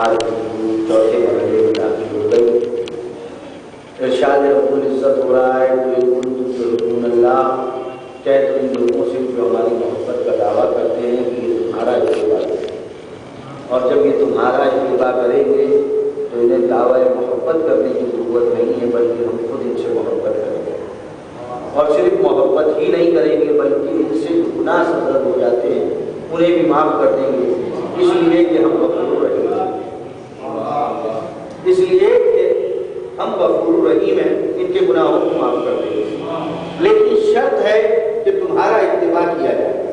آج چوتھے مرحلے میں داخل ہو گئی۔ ارشاد رب العزت ہو رہا ہے اللہ، کہ تم لوگوں سے جو ہماری محبت کا دعویٰ کرتے ہیں کہ یہ تمہارا اتباع ہے، اور جب یہ تمہارا اتباع کریں گے تو انہیں دعویٰ محبت کرنے کی ضرورت نہیں ہے، بلکہ ہم خود ان سے محبت کریں گے، اور صرف محبت ہی نہیں کریں گے بلکہ ان سے جو گناہ سرزد ہو جاتے ہیں انہیں بھی معاف کر دیں گے، اس لیے کہ ہم غفور رحیم ہیں۔ اس لیے کہ ہم غفور رحیم ہیں، ان کے گناہوں کو معاف کر دیں گے، لیکن شرط ہے کہ تمہارا اتباع کیا جائے،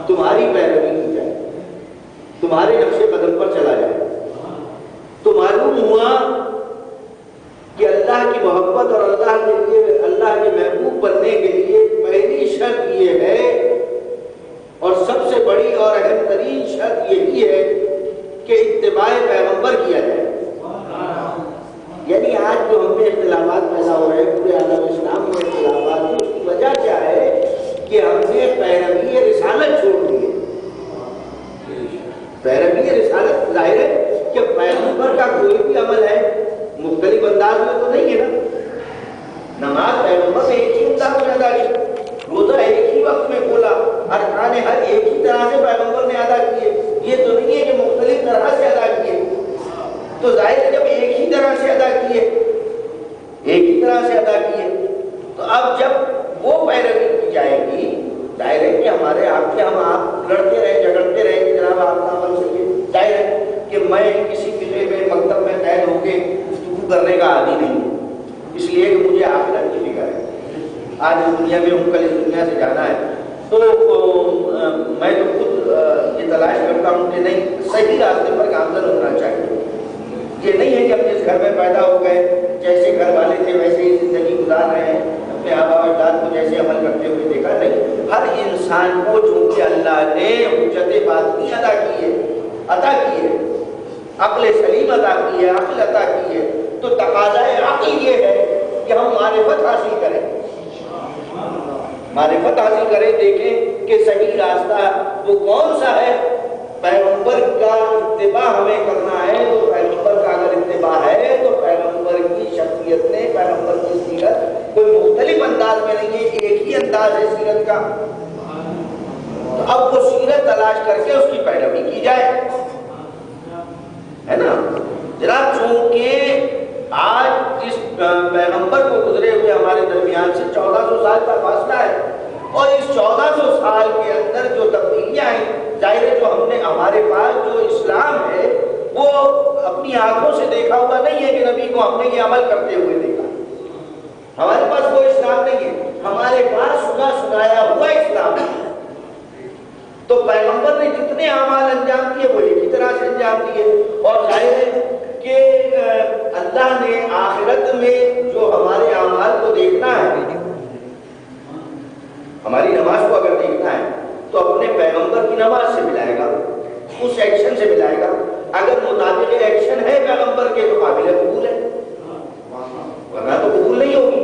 تمہاری پیروی کی جائے، تمہارے نقش قدم پر چلا جائے۔ تو معلوم ہوا کہ اللہ کی محبت اور اللہ کے لیے، اللہ کے محبوب بننے کے لیے پہلی شرط یہ ہے، اور سب سے بڑی اور اہم ترین شرط یہی ہے کہ اتباع پیغمبر کیا جائے۔ یعنی آج جو ہم میں اختلافات پیدا ہو رہے ہیں، پورے عالم اسلام میں اختلافات ہیں، اس کی وجہ کیا ہے کہ ہم نے پیروی رسالت چھوڑ دی ہے۔ پیروی رسالت ظاہر ہے کہ پیغمبر کا کوئی بھی عمل ہے مختلف انداز میں تو نہیں ہے نا۔ نماز پیغمبر نے ایک ہی انداز میں ادا کی، روزہ ایک ہی وقت میں کھولا، ارکان ہر ایک ہی طرح سے پیغمبر نے ادا کیے، یہ تو نہیں ہے کہ مختلف طرح سے ادا کیے۔ تو ظاہر ہے جب ایک ہی طرح سے ادا کیے، ایک ہی طرح سے ادا کیے، تو اب جب وہ پیروی کی جائے گی، ظاہر ہے کہ ہمارے آپ کے ہم لڑتے رہے، جھگڑتے رہے کہ جناب آپ کا عمل صحیح ہے۔ ظاہر ہے کہ میں کسی قلعے میں مکتب میں قید ہو کے گفتگو کرنے کا عادی نہیں ہوں، اس لیے کہ مجھے آخرت کی فکر ہے۔ آج اس دنیا میں ہوں، کل اس دنیا سے جانا ہے، تو میں تو خود یہ تلاش کرتا ہوں کہ نہیں، صحیح راستے پر گامزن ہونا چاہیے۔ یہ نہیں ہے کہ ہم جس گھر میں پیدا ہو گئے، جیسے گھر والے تھے ویسے ہی زندگی گزار رہے ہیں، اپنے آبا و اجداد کو جیسے عمل کرتے ہوئے دیکھا۔ نہیں، ہر انسان کو چونکہ اللہ نے حجت باطنی عطا کی ہے، عقل سلیم عطا کی ہے، عقل عطا کی ہے، تو تقاضۂ عقل یہ ہے کہ ہم معرفت حاصل کریں، معرفت حاصل کریں، دیکھیں کہ صحیح راستہ وہ کون سا ہے۔ پیغمبر کا اتباع ہمیں کرنا ہے، تو پیغمبر کا اگر اتباع ہے تو پیغمبر کی شخصیت نے، پیغمبر کی سیرت کوئی مختلف انداز میں نہیں ہے، ایک ہی انداز ہے سیرت کا۔ تو اب وہ سیرت تلاش کر کے اس کی پیروی کی جائے، ہے نا جناب۔ چونکہ آج اس پیغمبر کو گزرے ہوئے ہمارے درمیان سے 1400 سال کا فاصلہ ہے، اور اس 1400 سال کے اندر جو تبدیلیاں ہیں، ظاہر ہے جو ہم نے، ہمارے پاس جو اسلام ہے وہ اپنی آنکھوں سے دیکھا ہوا نہیں ہے کہ نبی کو ہم نے یہ عمل کرتے ہوئے دیکھا، ہمارے پاس وہ اسلام نہیں ہے، ہمارے پاس سنا سنایا ہوا اسلام ہے۔ تو پیغمبر نے جتنے اعمال انجام دیے وہ ایک ہی طرح سے انجام دیے، اور ظاہر ہے کہ اللہ نے آخرت میں جو ہمارے اعمال کو دیکھنا ہے، ہماری نماز کو اگر دیکھنا ہے تو اپنے پیغمبر کی نماز سے ملائے گا، اس ایکشن سے ملائے گا۔ اگر مطابق ایکشن ہے پیغمبر کے تو قابل قبول ہے، ورنہ تو قبول نہیں ہوگی۔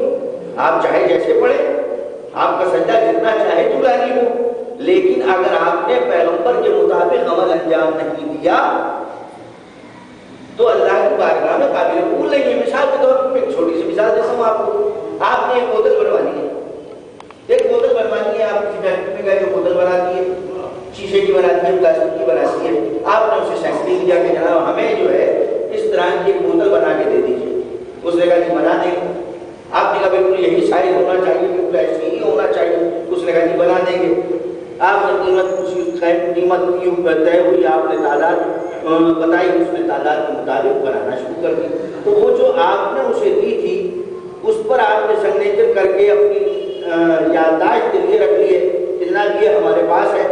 آپ چاہے جیسے پڑھیں، آپ کا سجدہ جتنا چاہے طولانی ہو، لیکن اگر آپ نے پیغمبر کے مطابق عمل انجام نہیں دیا تو اللہ کی بارگاہ میں قابل قبول نہیں ہے۔ مثال کے طور پر ایک چھوٹی سی مثال دیتا ہوں آپ کو۔ آپ نے ایک بوتل بنوانی ہے، ایک بوتل بنوانی ہے، آپ کسی فیکٹری میں گئے جو بوتل بناتی ہے، شیشے کی بناتی ہے، پلاسٹک کی بناتی ہے، آپ نے اسے سینکڑی دیا کہ جناب ہمیں جو ہے اس طرح کی ایک بوتل بنا کے دے دیجیے۔ اس نے کہا جی بنا دیں گے۔ آپ نے کہا بالکل یہی سائز ہونا چاہیے، بالکل ایسے ہی ہونا چاہیے۔ اس نے کہا جی بنا دیں گے۔ آپ نے قیمت طے ہوئی، آپ نے تعداد بتائی، اس نے تعداد کے مطابق بنانا شروع کر دی۔ تو وہ جو آپ نے اسے دی تھی اس پر آپ نے سگنیچر کر کے اپنی یادداشت کے لیے رکھ لیے کہ جناب یہ ہمارے پاس ہے،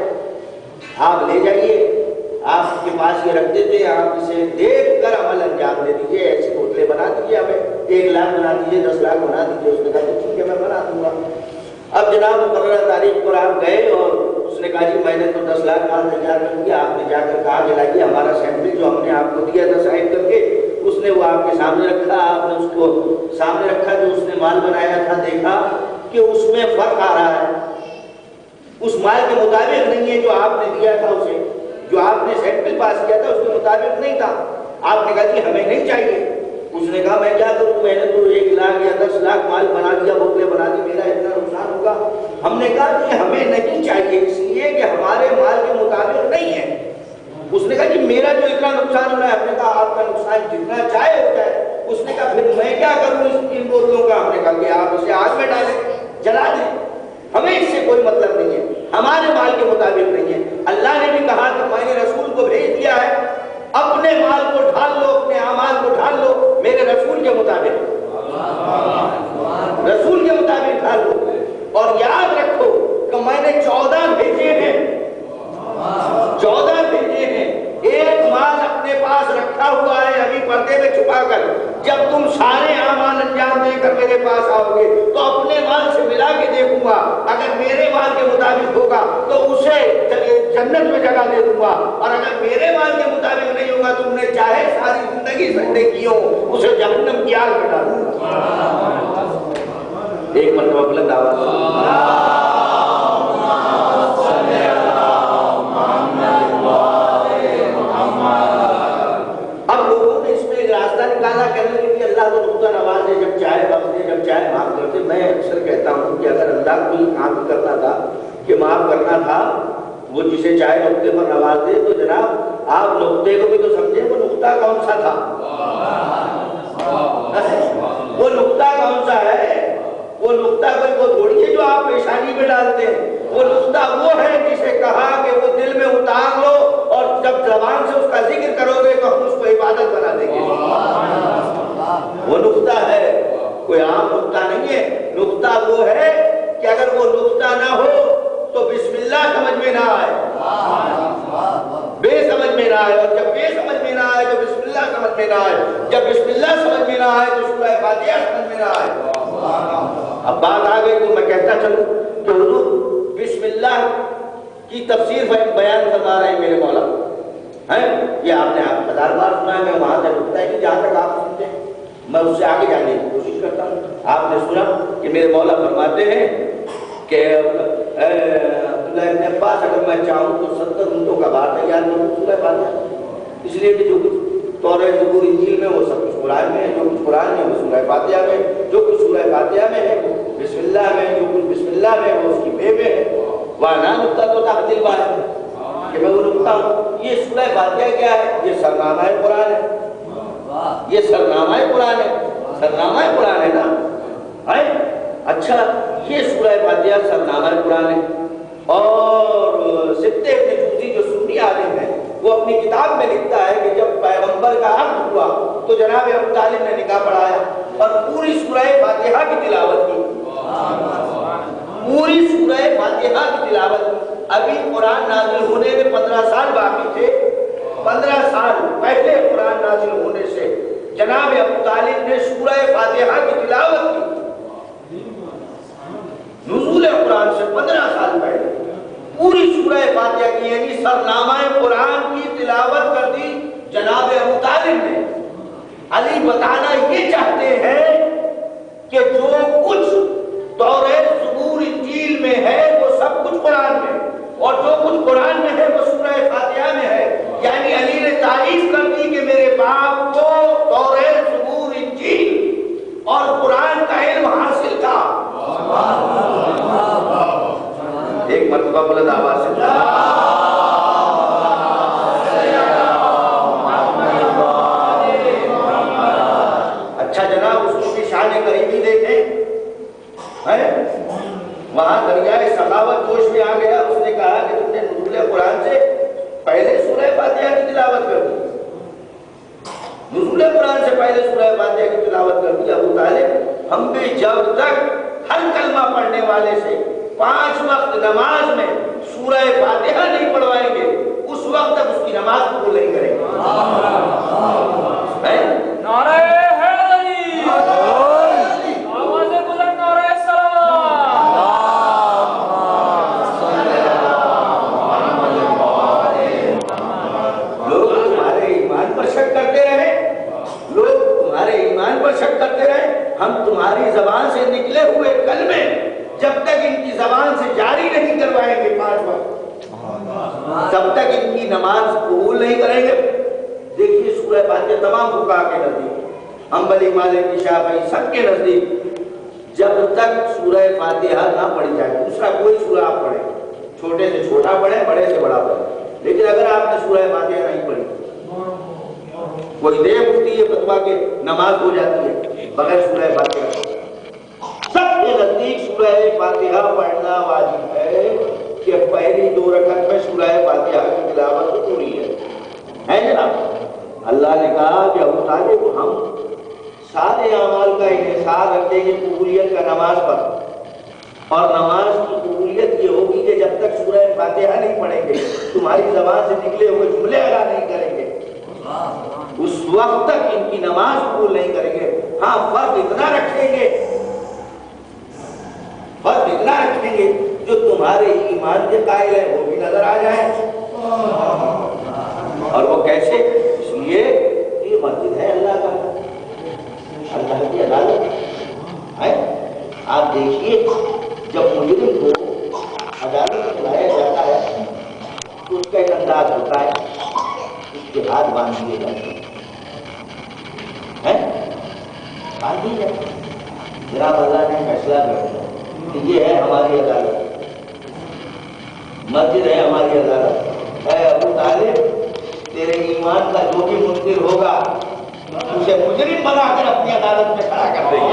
آپ لے جائیے۔ آپ کے پاس یہ رکھ دیتے، آپ اسے دیکھ کر عمل انجام دے دیجیے، ایسی بوتلیں بنا دیجیے، ہمیں 1 لاکھ بنا دیجیے، 10 لاکھ بنا دیجیے۔ اس نے کہا ٹھیک ہے میں بنا دوں گا۔ اب جناب مقررہ تاریخ پر آپ گئے اور اس نے کہا جی میں نے تو 10 لاکھ مال تیار کر دیا۔ آپ نے جا کر کہا کہ لائیے ہمارا سیمپل جو ہم نے آپ کو دیا تھا سائن کر کے، اس نے وہ آپ کے سامنے رکھا، آپ نے اس کو سامنے رکھا، جو اس نے مال بنایا تھا دیکھا کہ اس میں فرق آ رہا ہے، اس مال کے مطابق نہیں ہے جو آپ نے دیا تھا، اسے جو آپ نے سیمپل پاس کیا تھا اس کے مطابق نہیں تھا۔ آپ نے کہا جی ہمیں نہیں چاہیے. اس نے کہا میں کیا کروں, میں نے تو 1 لاکھ یا 10 لاکھ مال بنا دیا, بوتلیں بنا دی, میرا اتنا نقصان ہوگا. ہم نے کہا کہ ہمیں نہیں چاہیے اس لیے کہ ہمارے مال کے مطابق نہیں ہے. اس نے کہا کہ میرا جو اتنا نقصان ہو رہا ہے. ہم نے کہا آپ کا نقصان جتنا چاہے ہوتا ہے. اس نے کہا پھر میں کیا کروں ان بوتلوں کا. ہم نے کہا کہ آپ اسے آگ میں ڈالیں, جلا دیں, ہمیں اس سے کوئی مطلب نہیں ہے, ہمارے مال کے مطابق نہیں ہے. اللہ نے بھی کہا کہ میں نے رسول کو بھیج دیا ہے, اپنے مال کو ڈھال لو, اپنے اعمال کو ڈھال لو میرے رسول کے مطابق, رسول کے مطابق ڈھال لو. اور یاد رکھو کہ میں نے 14 بھیجے ہیں, 14 بھیجے ہیں. ایک مال اپنے پاس رکھا ہوا ہے ابھی پردے میں چھپا کر. جب تم سارے اعمال انجام دے کر میرے پاس آؤ گے تو اپنے مال سے ملا کے دیکھوں گا, اگر میرے مال کے مطابق ہوگا تو اسے جنت میں جگہ دے دوں گا, اور اگر میرے مال کے مطابق نہیں ہوگا تم نے چاہے ساری زندگی سجدے کی ہو اسے جہنم کی آگ میں ڈال دوں گا. ایک مرتبہ بلند آواز کہنے لگے کہ اللہ تو نقطہ نواز ہے, جب چاہے بخش دے, جب چاہے معاف کر دے. میں اکثر کہتا ہوں کہ اگر اللہ کو یہ کام کرنا تھا کہ معاف کرنا تھا, وہ جسے چاہے نقطے پر نواز دے, تو جناب آپ نقطے کو بھی تو سمجھیں وہ نقطہ کون سا تھا, وہ نقطہ کون سا ہے. وہ نقطہ کوئی وہ تھوڑی ہے جو آپ پیشانی پہ ڈالتے ہیں. وہ نقطہ وہ ہے جسے کہا کہ وہ دل میں اتار لو اور جب زبان سے اس کا ذکر کرو گے تو ہم اس کو عبادت بنا دیں گے. وہ نقطہ ہے, کوئی عام نقطہ نہیں ہے. نقطہ وہ ہے کہ اگر وہ نقطہ نہ ہو تو بسم اللہ سمجھ میں نہ آئے, بے سمجھ میں نہ آئے, اور جب بے سمجھ میں نہ آئے تو بسم اللہ سمجھ میں نہ آئے, جب بسم اللہ سمجھ میں نہ آئے تو سورہ فاتحہ سمجھ میں نہ آئے. اب بات آ گئی تو میں کہتا چلوں کہ حضور بسم اللہ کی تفسیر بیان فرما رہے ہیں میرے مولا ہیں. یہ آپ نے 1000 بار سنا ہے, میں وہاں سے رکتا ہے کہ جہاں تک آپ سنتے ہیں میں اس سے آگے جانے کی کوشش کرتا ہوں. آپ نے سنا کہ میرے مولا فرماتے ہیں کہ عبداللہ ابن عباس اگر میں چاہوں تو 70 اونٹوں کا بار تیار کروں سورہ فاتحہ, اس لیے کہ جو کچھ توریت زبور انجیل میں وہ سب کچھ قرآن میں ہے, جو کچھ قرآن میں وہ سورہ فاتحہ میں, جو کچھ سورہ فاتحہ میں ہے وہ بسم اللہ میں, جو کچھ بسم اللہ میں وہ اس کی بے میں ہے. وہاں نقطہ تو تحت البار ہے کہ میں وہ نقطہ ہوں. یہ سورہ فاتحہ کیا ہے, یہ سرنامہ قرآن ہے, یہ سرنامہ قرآن ہے, سرنامہ قرآن ہے نا. اچھا یہ سورہ فاتحہ سرنامہ قرآن ہے. اور سبتے ابن جوزی جو سنی عالم ہے وہ اپنی کتاب میں لکھتا ہے کہ جب پیغمبر کا عقد ہوا تو جناب ابو طالب نے نکاح پڑھایا اور پوری سورہ فاتحہ کی تلاوت کی, پوری سورہ فاتحہ کی تلاوت کی. ابھی قرآن نازل ہونے میں 15 سال باقی تھے. 15 سال پہلے قرآن نازل ہونے سے جناب ابو طالب نے سورہ فاتحہ کی تلاوت کی. نزول قرآن سے 15 سال پہلے پوری سورہ فاتحہ کی, یعنی سرنامہ قرآن کی تلاوت کر دی جناب ابو طالب نے. علی بتانا یہ چاہتے ہیں کہ جو کچھ توریت زبور انجیل میں ہے وہ سب کچھ قرآن میں, اور جو کچھ قرآن میں ہے وہ سورہ فاتحہ میں ہے. یعنی علی نے تعریف کر دی کہ میرے باپ کو توریت زبور انجیل اور قرآن کا علم حاصل تھا. ایک مرتبہ بلند آواز سے اچھا جناب اس کو بھی شان قریبی دیکھیں. وہاں دریائے سخاوت جوش میں آ گیا. اس نے کہا کہ تم نے نزول قرآن سے پہلے سورہ فاتحہ کی تلاوت کر دی, نزول قرآن سے پہلے سورہ فاتحہ کی تلاوت کر دی. ابو طالب ہم بھی جب تک ہر کلمہ پڑھنے والے سے 5 وقت نماز میں سورہ فاتحہ نہیں پڑھوائیں گے اس وقت تک اس کی نماز قبول نہیں کریں گے. نعرہ حیدری, آواز بلند نعرہ سلام. لوگ تمہارے ایمان پر شک کرتے رہے, لوگ تمہارے ایمان پر شک کرتے رہے. ہم تمہاری زبان سے نکلے ہوئے کلمے جب تک ان کی زبان سے جاری نہیں کروائیں گے 5 وقت, تب تک ان کی نماز قبول نہیں کریں گے. دیکھیے سورہ فاتحہ تمام فقہا کے نزدیک، حنبلی، مالکی، شافعی سب کے نزدیک جب تک سورہ فاتحہ نہ پڑھی جائے دوسرا کوئی سورہ آپ پڑھیں، چھوٹے سے چھوٹا پڑھیں، بڑے سے بڑا پڑھیں، لیکن اگر آپ نے سورہ فاتحہ نہیں پڑھی، کوئی دے مفتی یہ فتویٰ کہ نماز ہو جاتی ہے بغیر سورہ فاتحہ، سب کے نزدیک سورہ فاتحہ پڑھنا واجب ہے کہ پہلی 2 رکعت میں سورہ فاتحہ کی تلاوت پوری ہے جناب۔ اللہ نے کہا کہ ابو طالب ہم سارے اعمال کا انحصار رکھیں گے قبولیت کا نماز پر، اور نماز کی قبولیت یہ ہوگی کہ جب تک سورہ فاتحہ نہیں پڑھیں گے تمہاری زبان سے نکلے ہوئے جملے ادا نہیں کریں گے اس وقت تک ان کی نماز قبول نہیں کریں گے۔ ہاں فرق اتنا رکھیں گے جو تمہارے ایمان کے قائل ہیں وہ بھی نظر آ جائیں، اور وہ کیسے؟ اس لیے یہ مسجد ہے اللہ کا، اللہ کی عدالت ہے۔ آپ دیکھیے جب مجرم کو عدالت میں لایا جاتا ہے تو اس کا ایک انداز ہوتا ہے، اس کے ہاتھ باندھ دیے جاتے ہیں، باندھ دیے جاتے ہیں، جناب اللہ نے فیصلہ کر دیا کہ یہ ہے ہماری عدالت، مسجد ہے ہماری عدالت، اے ابو طالب تیرے ایمان کا جو بھی منکر ہوگا اسے مجرم بنا کر اپنی عدالت میں کھڑا کر دیں گے،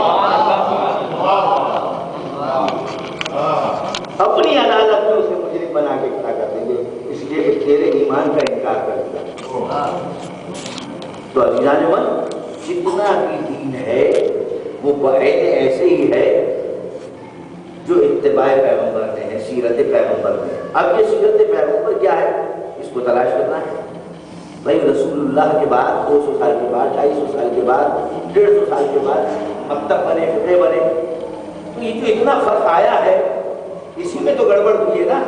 اپنی عدالت میں اسے مجرم بنا کے کھڑا کر دیں گے، اس لیے کہ تیرے ایمان کا انکار کر دیا۔ تو عزیزان من جتنا بھی دین ہے وہ بعین ایسے ہی ہے جو اتباع پیغمبر نے ہے، سیرت پیغمبر نے۔ اب یہ سیرت پیغمبر کیا ہے اس کو تلاش کرنا ہے۔ بھائی رسول اللہ کے بعد 200 سال کے بعد، 250 سال کے بعد، 150 سال کے بعد مکتب بنے، فقہ بنے، تو یہ جو اتنا فرق آیا ہے اسی میں تو گڑبڑ ہوئی ہے نا۔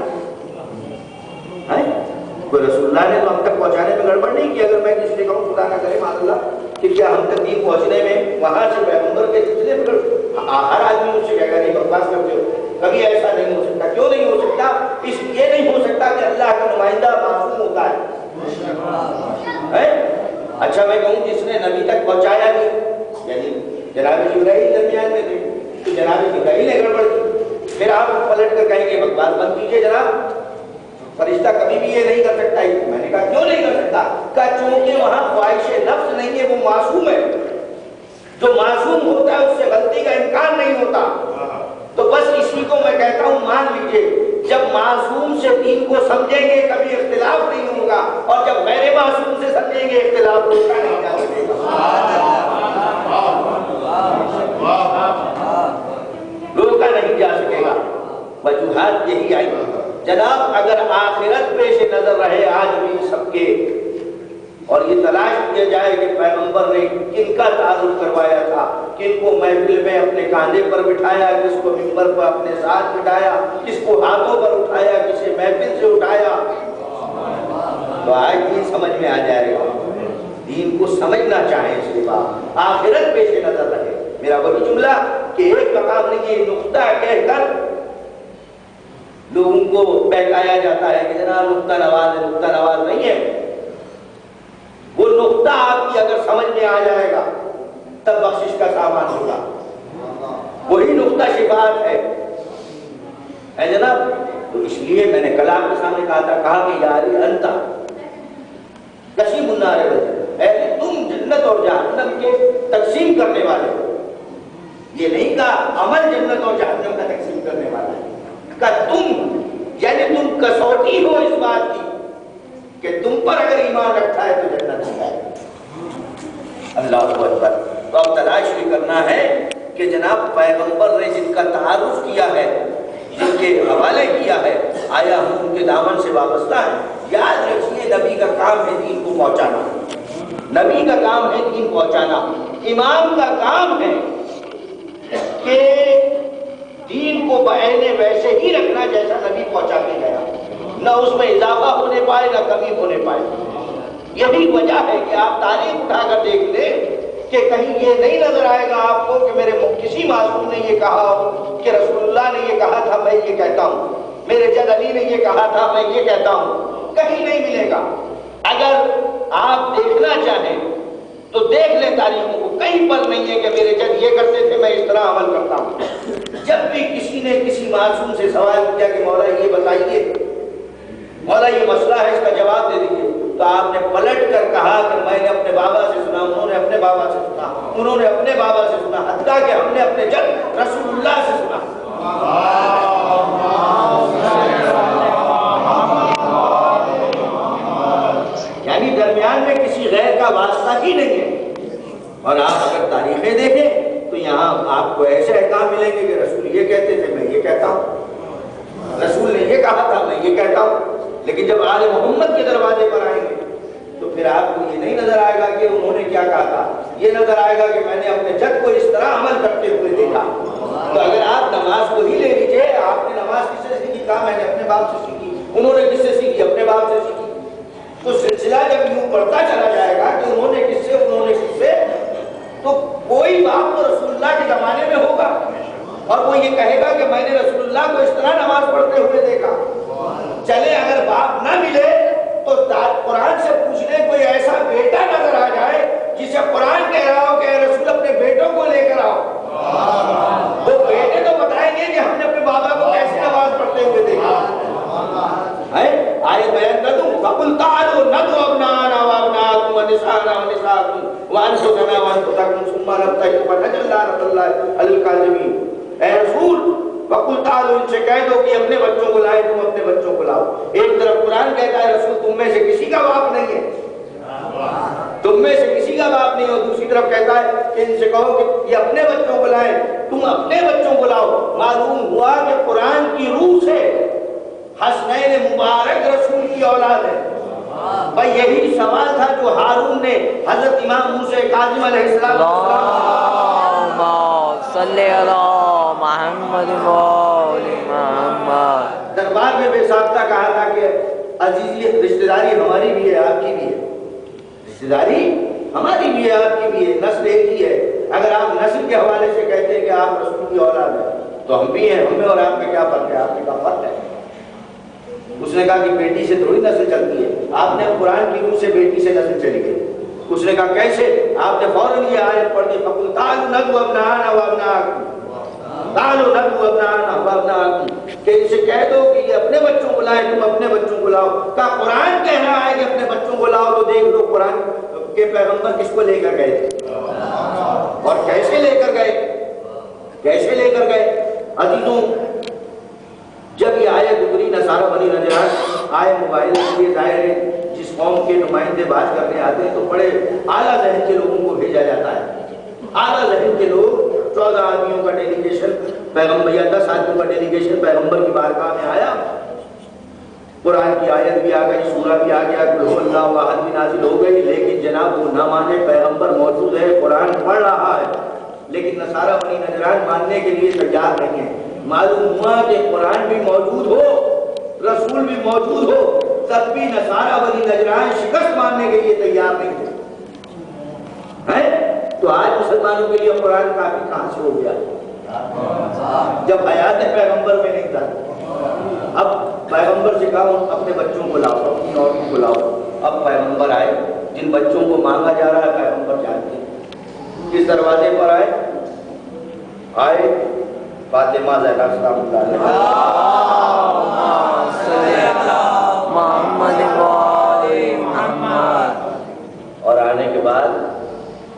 کوئی رسول اللہ نے تو ہم تک پہنچانے میں گڑبڑ نہیں کی۔ اگر میں کسی سے کہوں خدا نہ کرے معاذ اللہ کہ کیا ہم تک دین پہنچنے میں وہاں سے پیغمبر کے سلسلے میں ہر آدمی مجھ سے کہے گا نہیں بکواس کرتے ہو، کبھی ایسا نہیں ہو سکتا۔ کیوں نہیں ہو سکتا؟ اس لیے نہیں ہو سکتا کہ اللہ کا نمائندہ معصوم ہوتا ہے۔ اچھا میں کہوں جس نے نبی تک پہنچایا نہیں، یعنی جناب جبرائیل درمیان میں تھے تو جناب جبرائیل نے گڑبڑ کی، پھر آپ پلٹ کر کہیں گے بکواس بند کیجیے جناب، فرشتہ کبھی بھی یہ نہیں کر سکتا۔ میں نے کہا کیوں نہیں کر سکتا؟ کہا چونکہ وہاں خواہش نفس نہیں ہے، وہ معصوم ہے، جو معصوم ہوتا ہے اس سے غلطی کا امکان نہیں ہوتا۔ تو بس اسی کو میں کہتا ہوں مان لیجئے جب معصوم سے دین کو سمجھیں گے کبھی اختلاف نہیں ہوگا، اور جب غیر معصوم سے سمجھیں گے اختلاف روکا نہیں جا سکے گا، روکا نہیں جا سکے گا۔ وجوہات یہی آئی جناب، اگر آخرت پیش نظر رہے آج بھی سب کے، اور یہ تلاش کیا جائے کہ پیغمبر نے کن کا تعارف کروایا تھا، کن کو محفل میں اپنے کاندھے پر بٹھایا، کس کو منبر پر اپنے ساتھ بٹھایا، کس کو ہاتھوں پر اٹھایا، کسے محفل سے اٹھایا، تو آج دین سمجھ میں آ جائے گا۔ دین کو سمجھنا چاہیں اس کے بعد آخرت پیش نظر رہے۔ میرا وہی جملہ کہ ایک مقام نے یہ نقطہ کہہ کر لوگوں کو بہکایا جاتا ہے کہ جناب نقطہ نواز ہے، نقطہ نواز نہیں ہے۔ وہ نقطہ آپ کی اگر سمجھ میں آ جائے گا تب بخشش کا سامان ہوگا، وہی نقطہ شفاعت ہے جناب۔ تو اس لیے میں نے کل آپ کے سامنے کہا کہ یاری انتا کشیم النار والجنہ، اے تم جنت اور جہنم کے تقسیم کرنے والے ہو۔ یہ نہیں کہا عمل جنت اور جہنم کا تقسیم کرنے والا ہے، کہ تم یعنی تم کسوٹی ہو اس بات کی کہ تم پر اگر ایمان رکھا ہے تو جنت ہے۔ اللہ اکبر۔ تو اب تلاش بھی کرنا ہے کہ جناب پیغمبر نے جن کا تعارف کیا ہے، جن کے حوالے کیا ہے، آیا ہم ان کے دامن سے وابستہ ہیں۔ یاد رکھیے نبی کا کام ہے دین کو پہنچانا، نبی کا کام ہے دین پہنچانا، امام کا کام ہے کہ دین کو بعین ویسے ہی رکھنا جیسا نبی پہنچا کے گیا، نہ اس میں اضافہ ہونے پائے نہ کمی ہونے پائے۔ یہی وجہ ہے کہ آپ تاریخ اٹھا کر دیکھ لیں کہ کہیں یہ نہیں نظر آئے گا آپ کو کہ میرے کسی معصوم نے یہ کہا ہو کہ رسول اللہ نے یہ کہا تھا میں یہ کہتا ہوں، میرے جد علی نے یہ کہا تھا میں یہ کہتا ہوں، کہیں نہیں ملے گا۔ اگر آپ دیکھنا چاہیں تاریخوں کو کہیں پر نہیں ہے کہ میرے جد یہ کرتے تھے میں اس طرح عمل کرتا ہوں۔ جب بھی کسی نے کسی معصوم سے سوال کیا کہ مولا یہ بتائیے، مولا یہ مسئلہ ہے اس کا جواب دے دیجیے، تو آپ نے پلٹ کر کہا کہ میں نے اپنے بابا سے سنا، انہوں نے اپنے بابا سے سنا، انہوں نے اپنے بابا سے سنا، حتیٰ کہ ہم نے اپنے جد رسول اللہ سے سنا۔ یعنی درمیان میں کسی غیر کا واسطہ ہی نہیں ہے۔ اور آپ اگر تاریخیں دیکھیں تو یہاں آپ کو ایسے احکام ملیں گے کہ رسول یہ کہتے تھے میں یہ کہتا ہوں، رسول نے یہ کہا تھا میں یہ کہتا ہوں۔ لیکن جب آل محمد کے دروازے پر آئیں گے تو پھر آپ کو یہ نہیں نظر آئے گا کہ انہوں نے کیا کہا تھا، یہ نظر آئے گا کہ میں نے اپنے جد کو اس طرح عمل کرتے ہوئے دیکھا۔ تو اگر آپ نماز کو ہی لے لیجیے، آپ نے نماز کس سے سیکھی؟ کہا میں نے اپنے باپ سے سیکھی، انہوں نے کس سے سیکھی؟ اپنے باپ سے سیکھی۔ تو سلسلہ جب یوں بڑھتا چلا جائے گا کہ انہوں نے کس سے، انہوں نے کس سے، تو کوئی باپ تو رسول اللہ کے زمانے میں ہوگا اور وہ یہ کہے گا کہ میں نے رسول اللہ کو اس طرح نماز پڑھتے ہوئے دیکھا۔ چلے اگر باپ نہ ملے تو قرآن سے پوچھ لیں کوئی ایسا بیٹا نظر آ جائے جسے قرآن کہہ رہا ہو کہ اے رسول اپنے بیٹوں کو لے کر آؤ، وہ بیٹے تو بتائیں گے کہ ہم نے اپنے بابا کو کیسے نماز پڑھتے ہوئے دیکھا۔ آیت بیان کر دوں، فَقُلْ تَعَالُوا نَدْعُ أَبْنَاءَنَا وَأَبْنَاءَكُمْ وَنِسَاءَنَا وَنِسَاءَكُمْ وَأَنفُسَنَا وَأَنفُسَكُمْ ثُمَّ نَبْتَهِلْ فَنَجْعَلْ لَعْنَتَ اللَّهِ عَلَى الْكَاذِبِينَ۔ اے رسول وَقُلْ تَعَالُوا، ان سے کہہ دو کہ اپنے بچوں کو لائے، تم اپنے بچوں کو لاؤ۔ ایک طرف قرآن کہتا ہے رسول تم میں سے کسی کا باپ نہیں ہے، تم میں سے کسی کا باپ نہیں ہو، دوسری طرف کہتا ہے کہ ان سے کہو کہ یہ اپنے بچوں کو لائیں، تم اپنے بچوں کو لاؤ۔ معلوم ہوا کہ قرآن کی روح سے حسنین مبارک رسول کی اولاد ہے۔ بھائی یہی سوال تھا جو ہارون نے حضرت امام موسیٰ کاظم علیہ السلام صلی اللہ محمد محمد دربار میں بے سابقہ کہا تھا کہ عزیزی رشتہ داری ہماری بھی ہے آپ کی بھی ہے، رشتہ داری ہماری بھی ہے آپ کی بھی ہے، نسل ایک ہی ہے۔ اگر آپ نسل کے حوالے سے کہتے ہیں کہ آپ رسول کی اولاد ہیں تو ہم بھی ہیں، ہم میں اور آپ میں کیا فرق ہے؟ آپ میں کیا فرق ہے؟ اس نے کہا کہ بیٹی سے تھوڑی نسل چلتی ہے، آپ نے قرآن کی روح سے بیٹی سے نسل چلی گئی۔ اس نے کہا کیسے؟ آپ نے فوراً یہ آیت پڑھ دی، فَقُلْ تَعَالُوا نَدْعُ أَبْنَاءَنَا وَأَبْنَاءَكُمْ تَعَالُوا نَدْعُ أَبْنَاءَنَا وَأَبْنَاءَكُمْ، کہ ان سے کہہ دو کہ یہ اپنے بچوں کو لائیں، تم اپنے بچوں کو لاؤ۔ کہا قرآن کہہ رہا ہے کہ اپنے بچوں کو لاؤ، تو دیکھ لو قرآن کے پیغمبر کس کو لے کر گئے تھے اور کیسے لے کر گئے، کیسے لے کر گئے۔ عزیزوں جب یہ آیت اتری نصارہ بنی نجران آئے موبائل کے لیے، ظاہر ہے جس قوم کے نمائندے بات کرنے آتے ہیں تو بڑے اعلیٰ ذہن کے لوگوں کو بھیجا جاتا ہے۔ اعلیٰ ذہن کے لوگ 14 آدمیوں کا ڈیلیگیشن پیغمبر یا 10 آدمیوں کا ڈیلیگیشن پیغمبر کی بارگاہ میں آیا، قرآن کی آیت بھی آ گئی، سورہ بھی آ گیا، قل هو اللہ احد بھی نازل ہو گئی، لیکن جناب وہ نہ مانے، پیغمبر موجود ہے، قرآن پڑھ رہا ہے، لیکن نصارہ بنی نجران ماننے کے لیے تیار نہیں ہے۔ معلوم ہوا کہ قرآن بھی موجود ہو، رسول بھی موجود ہو، تب بھی نصارہ بنی نجران شکست ماننے کے لیے تیار نہیں تھے۔ تو آج مسلمانوں کے لیے قرآن کافی کہاں سے ہو گیا؟ جب حیات پیغمبر میں نہیں تھا۔ اب پیغمبر سے کہا اپنے بچوں کو لاؤ، اپنی عورتوں کو لاؤ۔ اب پیغمبر آئے، جن بچوں کو مانگا جا رہا ہے پیغمبر جانتے ہیں کس دروازے پر آئے فاطمہ زہرا سلام اللہ علیہا، اور آنے کے بعد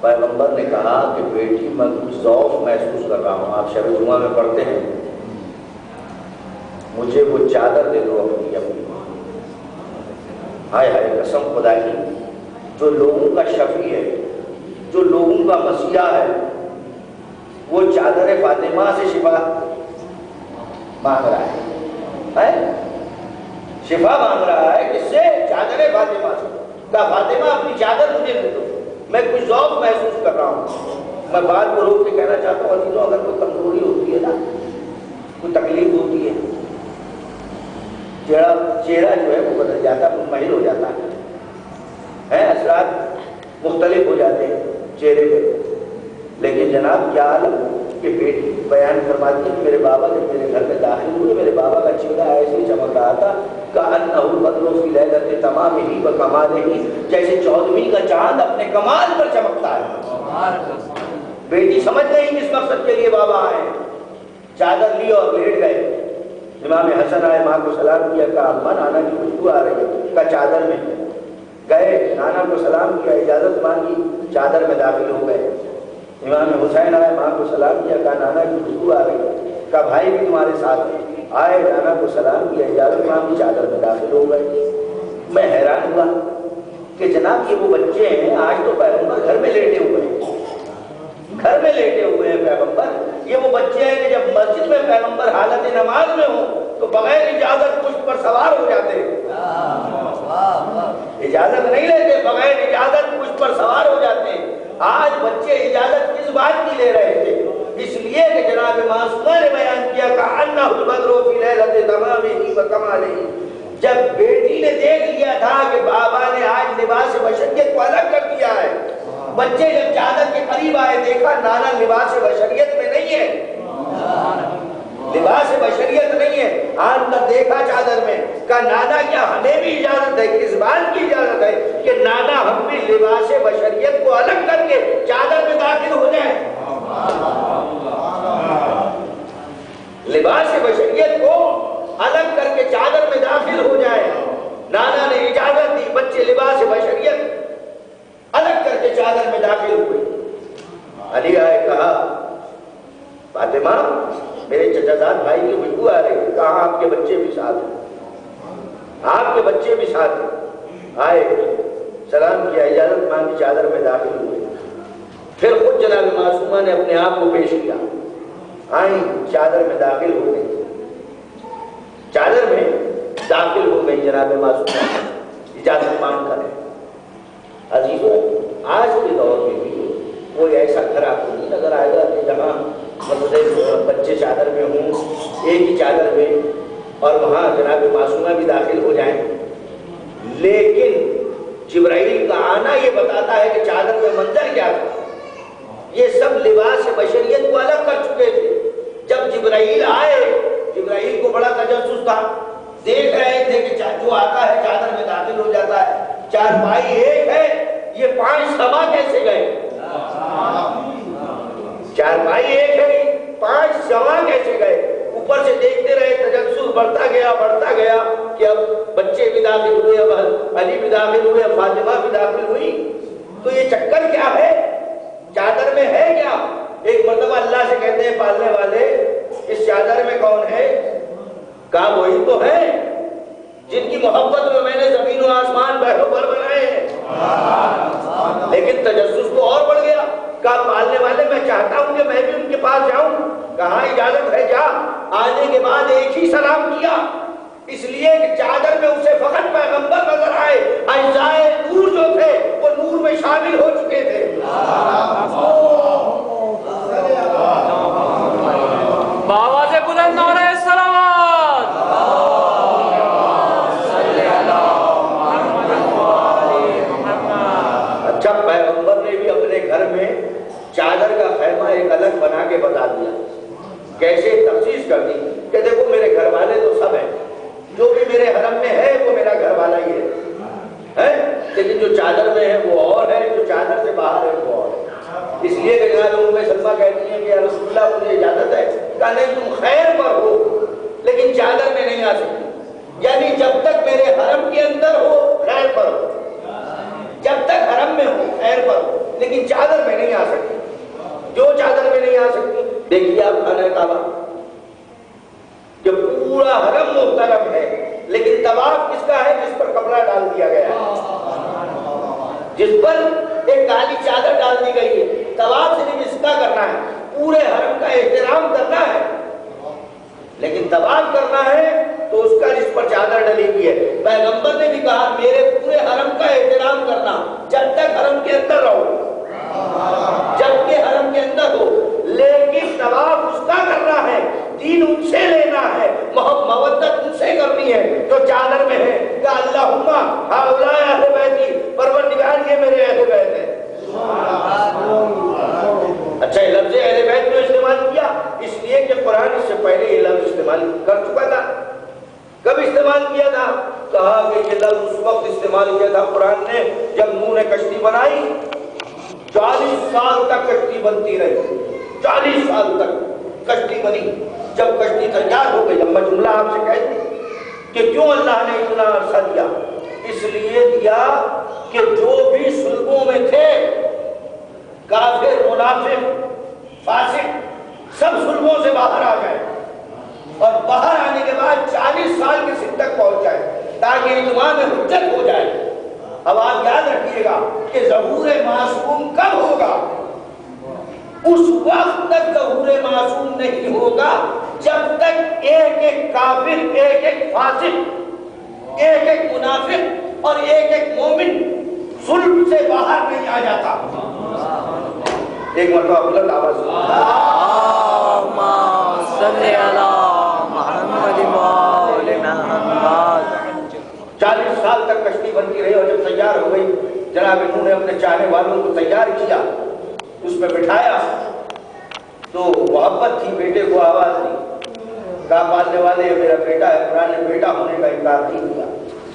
پیغمبر نے کہا کہ بیٹی میں کچھ ذوق محسوس کر رہا ہوں، آپ شب جمعہ میں پڑھتے ہیں، مجھے وہ چادر دے دو اپنی اپنی۔ ہائے ہائے قسم خدا کی، جو لوگوں کا شفیع ہے، جو لوگوں کا مسیح ہے، وہ چادر فاطمہ سے شفا مانگ رہا ہے، شفا مانگ رہا ہے، کس سے؟ چادر فاطمہ سے۔ کہا فاطمہ اپنی چادر مجھے دے دو، میں کچھ ذوق محسوس کر رہا ہوں۔ میں بات کو روک کے کہنا چاہتا ہوں عزیزوں، اگر کوئی کمزوری ہوتی ہے نا، کوئی تکلیف ہوتی ہے، چہرہ جو ہے وہ بدل جاتا ہے، منمحل ہو جاتا ہے، اثرات مختلف ہو جاتے ہیں چہرے پہ۔ لیکن جناب کیا عالم کہ بیٹی بیان فرماتی ہے کہ میرے بابا جب میرے گھر میں داخل ہوئے، میرے بابا کا چہرہ ایسے ہی چمک رہا تھا کأنہ البدر فی لیلۃ تمامہ وکمالہ، جیسے 14ویں کا چاند اپنے کمال پر چمکتا کرتا ہے. بیٹی سمجھ نہیں کس مقصد کے لیے بابا آئے. چادر لی اور لیٹ گئے. امام حسن آئے, ماں کو سلام کیا, کہا اماں نانا کی خوشبو آ رہی ہے, کہا چادر میں. گئے, نانا کو سلام کیا, اجازت مانگی, چادر میں داخل ہو گئے. امام حسین آئے, ماں کو سلام کیا, کہا نانا کی خوشبو آ رہی ہے, کہا بھائی بھی تمہارے ساتھ آئے, نانا کو سلام کیا, اجازت مانگی, چادر میں داخل ہو گئے. میں حیران ہوا کہ جناب یہ وہ بچے ہیں, آج تو پیغمبر گھر میں لیٹے ہوئے ہیں, گھر میں لیٹے ہوئے ہیں پیغمبر. یہ وہ بچے ہیں کہ جب مسجد میں پیغمبر حالت نماز میں ہوں تو بغیر اجازت پشت پر سوار ہو جاتے ہیں. اجازت نہیں لیتے, بغیر اجازت پشت پر سوار ہو جاتے ہیں. آج بچے اجازت کس بات کی لے رہے تھے؟ اس لیے کہ جناب معصومہ نے بیان کیا کہ انہ البدر فی لیلۃ تمامہ و کمالہ. جب بیٹی نے دیکھ لیا تھا کہ بابا نے آج لباس بشریت کو الگ کر دیا ہے, بچے جب چادر کے قریب آئے, دیکھا نانا لباس بشریت میں نہیں ہے, لباس بشریت نہیں ہے. آن کر دیکھا چادر میں, کہا نانا کیا ہمیں بھی اجازت ہے, کس بات کی اجازت ہے کہ نانا ہم بھی لباس بشریت کو الگ کر کے چادر میں داخل ہو جائیں. لباس بشریت کو الگ کر کے چادر میں داخل ہو جائے. نانا نے اجازت دی, بچے لباس بشریت الگ کر کے چادر میں داخل ہوئے. علی آئے, کہا فاطمہ میرے چچا زاد بھائی کی خوشبو آ رہی ہے. کہا آپ کے بچے بھی ساتھ ہیں, آپ کے بچے بھی ساتھ ہیں. آئے, سلام کیا, اجازت مانگی, چادر میں داخل ہوئے. پھر خود جناب معصومہ نے اپنے آپ کو پیش کیا, آئیں, چادر میں داخل ہو گئی. چادر میں داخل ہو گئی جناب معصومہ اجازت مانگ کر. عزیزوں, آج کے دور میں بھی کوئی ایسا گھر آپ کو نہیں نظر آئے گا کہ جہاں بچے چادر میں ہوں, ایک ہی چادر میں, اور وہاں جناب معصومہ بھی داخل ہو جائیں. لیکن جبرائیل کا آنا یہ بتاتا ہے کہ چادر میں منظر کیا تھا. یہ سب لباس بشریت کو الگ کر چکے تھے. جب جبرائیل آئے, جبرائیل کو بڑا تجسس تھا, دیکھ رہے تھے کہ جو آتا ہے چادر میں داخل ہو جاتا ہے. چارپائی ایک ہے, یہ 5 سما کیسے گئے؟ چارپائی ایک ہے, 5 سما کیسے گئے؟ اوپر سے دیکھتے رہے, تجسس بڑھتا گیا کہ اب بچے بھی داخل ہوئے, اب علی بھی داخل ہوئے, اب فاطمہ بھی داخل ہوئی. تو یہ چکر کیا ہے؟ چادر میں ہے کیا؟ ایک مرتبہ اللہ سے کہتے ہیں پالنے والے, اس چادر میں کون ہے؟ کہا وہی تو ہے جن کی محبت میں نے زمین و آسمان بحر و بر بنائے ہیں. لیکن تجسس تو اور بڑھ گیا. کہا پالنے والے میں چاہتا ہوں کہ میں بھی ان کے پاس جاؤں. کہا اجازت ہے, جا. آنے کے بعد ایک ہی سلام کیا, اس لیے کہ چادر میں اسے فقط پیغمبر نظر آئے. اجزائے نور جو تھے وہ نور میں شامل ہو چکے تھے. بابا سے بلند نعرہ سلامات. اچھا, پیغمبر نے بھی اپنے گھر میں چادر کا خیمہ ایک الگ بنا کے بتا دیا. کیسے تخصیص کر دی کہ دیکھو میرے گھر والے تو سب ہیں, جو بھی میرے حرم میں ہے وہ میرا گھر والا ہی ہے, لیکن جو چادر میں ہے وہ اور ہے, جو چادر سے باہر ہے وہ اور ہے. اس لیے کہ جناب ام سلمہ کہتی ہیں کہ یا رسول اللہ مجھے اجازت ہے. کہا نہیں, تم خیر پر ہو لیکن چادر میں نہیں آ سکتی. یعنی جب تک میرے حرم کے اندر ہو خیر پر ہو, جب تک حرم میں ہو خیر پر ہو, لیکن چادر میں نہیں آ سکتی. جو چادر میں نہیں آ سکتی, دیکھیے آپ خانہ کعبہ کہ پورا حرم محترم ہے, لیکن طواف کس کا ہے؟ جس پر کپڑا ڈال دیا گیا ہے, جس پر ایک کالی چادر ڈال دی گئی ہے. طواف صرف اس کا کرنا ہے, پورے حرم کا احترام کرنا ہے, لیکن طواف کرنا ہے تو اس کا جس پر چادر ڈلی ہوئی ہے. پیغمبر نے بھی کہا میرے پورے حرم کا احترام کرنا جب تک حرم کے اندر رہو, جب کہ حرم کے اندر ہو, لیکن طواف اس کا کرنا ہے, دین ان سے لینا ہے, مودت ان سے کرنی ہے جو چادر میں ہے. کہ اللہم ہؤلاء اہل بیتی, پروردگار یہ میرے اہل بیت ہیں. اچھا, یہ لفظ اہل بیت میں استعمال کیا اس لیے کہ قرآن اس سے پہلے یہ لفظ استعمال کر چکا تھا. کب استعمال کیا تھا؟ کہا کہ یہ لفظ اس وقت استعمال کیا تھا قرآن نے جب نوح نے کشتی بنائی, 40 کشتی بنتی رہی، 40 سال تک کشتی بنی۔ جب کشتی تیار ہو گئی، اب میں جملہ آپ سے کہہ دوں کہ کیوں اللہ نے اتنا عرصہ دیا؟ اس لیے دیا کہ جو بھی صلبوں میں تھے، کافر، منافق، فاسق، سب صلبوں سے باہر آ گئے، اور باہر آنے کے بعد 40 سال کی سن تک پہنچ جائے تاکہ اتمام حجت ہو جائے۔ اب آپ یاد رکھیے گا کہ ظہور معصوم کب ہوگا؟ اس وقت تک ظہور معصوم نہیں ہوگا جب تک ایک ایک کافر، ایک ایک فاسق، ایک ایک منافق اور ایک ایک مومن صلب سے باہر نہیں آ جاتا۔ ایک مرتبہ بلند آواز اللہم صلی علی محمد وآل محمد۔ 40 سال تک کشتی بنتی رہی، اور جب تیار ہو گئی جناب نوح نے اپنے چاہنے والوں کو تیار کیا، اس میں بٹھایا تو محبت تھی، بیٹے کو آواز دی، کہا پالنے والے میرا بیٹا ہے۔ قرآن نے بیٹا ہونے کا انکار نہیں کیا،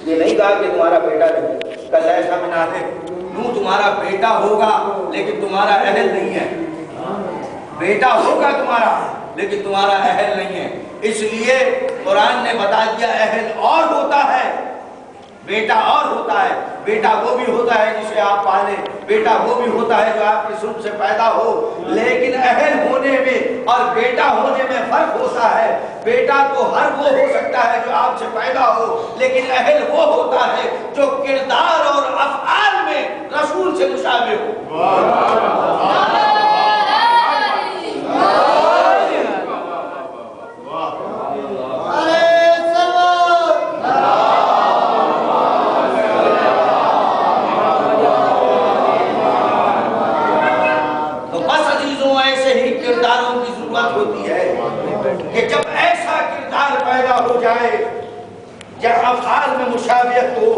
یہ نہیں کہا کہ تمہارا بیٹا نہیں، کل ایسا بنا ہے نوح تمہارا بیٹا ہوگا لیکن تمہارا اہل نہیں ہے، بیٹا ہوگا تمہارا لیکن تمہارا اہل نہیں ہے۔ اس لیے قرآن نے بتا دیا اہل اور ہوتا ہے، بیٹا اور ہوتا ہے۔ بیٹا وہ بھی ہوتا ہے جسے آپ پالیں، بیٹا وہ بھی ہوتا ہے جو آپ کی سن سے پیدا ہو، لیکن اہل ہونے میں اور بیٹا ہونے میں فرق ہوتا ہے۔ بیٹا تو ہر وہ ہو سکتا ہے جو آپ سے پیدا ہو، لیکن اہل وہ ہوتا ہے جو کردار اور افعال میں رسول سے مشابہ ہو۔ کرداروں کی ضرورت ہوتی ہے کہ جب ایسا کردار پیدا ہو جائے جب افعال میں مشابہت ہو،